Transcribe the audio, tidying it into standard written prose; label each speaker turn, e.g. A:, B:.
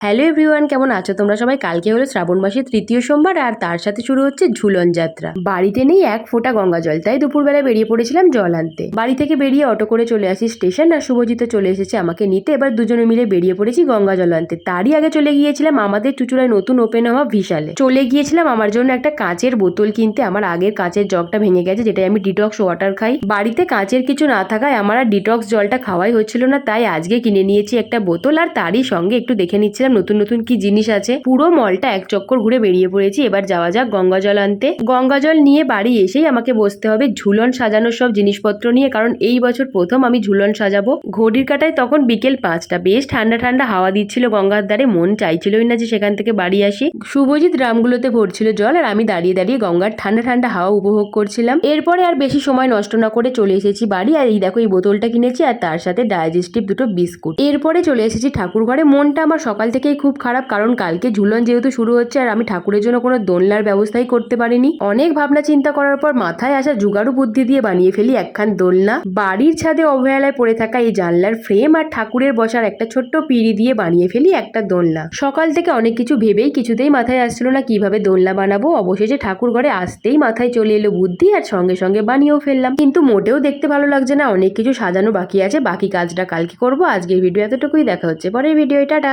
A: Hello everyone, কেমন আছো তোমরা সবাই? কালকে হলো শ্রাবণ মাসের তৃতীয় সোমবার আর তার সাথে শুরু হচ্ছে ঝুলন যাত্রা। বাড়িতে নেই এক ফোঁটা গঙ্গা জল, তাই দুপুরবেলা বেরিয়ে পড়েছিলাম জল আনতে। বাড়ি থেকে বেরিয়ে অটো করে চলে আসি স্টেশন, আর শুভজিৎ চলে এসেছে আমাকে নিতে। এবার দুজনে মিলে বেরিয়ে পড়েছি গঙ্গা জল আনতে। তারই আগে চলে গিয়েছিলাম আমাদের চুচুড়ায় নতুন ওপেন হওয়া ভিশালে। চলে গিয়েছিলাম আমার জন্য একটা কাঁচের বোতল কিনতে। আমার আগের কাঁচের জগটা ভেঙে গেছে, যেটাই আমি ডিটক্স ওয়াটার খাই। বাড়িতে কাঁচের কিছু না থাকায় আমার আর ডিটক্স জলটা খাওয়াই হচ্ছিল না, তাই আজকে কিনে নিয়েছি একটা বোতল। আর তারই সঙ্গে একটু দেখে নিচ্ছিলাম নতুন নতুন কি জিনিস আছে। পুরো মলটা এক চক্কর ঘুরে বেরিয়ে পড়েছি। এবার যাওয়া যাক গঙ্গা জল আনতে। গঙ্গা জল নিয়ে বাড়ি এসেই আমাকে বসতে হবে ঝুলন সাজানোর সব জিনিসপত্র নিয়ে, কারণ এই বছর প্রথম আমি ঝুলন সাজাবো। ঘড়ির কাঁটায় তখন বিকেল 5টা। বেশ ঠান্ডা ঠান্ডা হাওয়া দিচ্ছিল গঙ্গার ধারে, মন চাইছিলই না যে সেখান থেকে বাড়ি আসি। শুভজিৎ ড্রামগুলোতে ভরছিল জল, আর আমি দাঁড়িয়ে দাঁড়িয়ে গঙ্গার ঠান্ডা ঠান্ডা হাওয়া উপভোগ করছিলাম। এরপরে আর বেশি সময় নষ্ট না করে চলে এসেছি বাড়ি। আর এই দেখো এই বোতলটা কিনেছি, আর তার সাথে ডাইজেস্টিভ দুটো বিস্কুট। এরপরে চলে এসেছি ঠাকুর ঘরে। মনটা আমার সকাল থেকেই খুব খারাপ, কারণ কালকে ঝুলন যেহেতু শুরু হচ্ছে আর আমি ঠাকুরের জন্য কোনো দোলনার ব্যবস্থাই করতে পারিনি। অনেক ভাবনা চিন্তা করার পর মাথায় আসা জুগাড়ু বুদ্ধি দিয়ে বানিয়ে ফেলি একখান দোলনা। বাড়ির ছাদে অবহেলায় পড়ে থাকা এই জানলার ফ্রেম আর ঠাকুরের বসার একটা ছোট্ট পিঁড়ি দিয়ে বানিয়ে ফেলি একটা দোলনা। সকাল থেকে অনেক কিছু ভেবেই কিছুতেই মাথায় আসছিল না কিভাবে দোলনা বানাবো। অবশেষে ঠাকুর ঘরে আসতেই মাথায় চলে এলো বুদ্ধি, আর সঙ্গে সঙ্গে বানিয়েও ফেললাম। কিন্তু মোটেও দেখতে ভালো লাগছে না, অনেক কিছু সাজানো বাকি আছে। বাকি কাজটা কালকে করবো। আজকের ভিডিও এতটুকুই, দেখা হচ্ছে পরের ভিডিও। টাটা।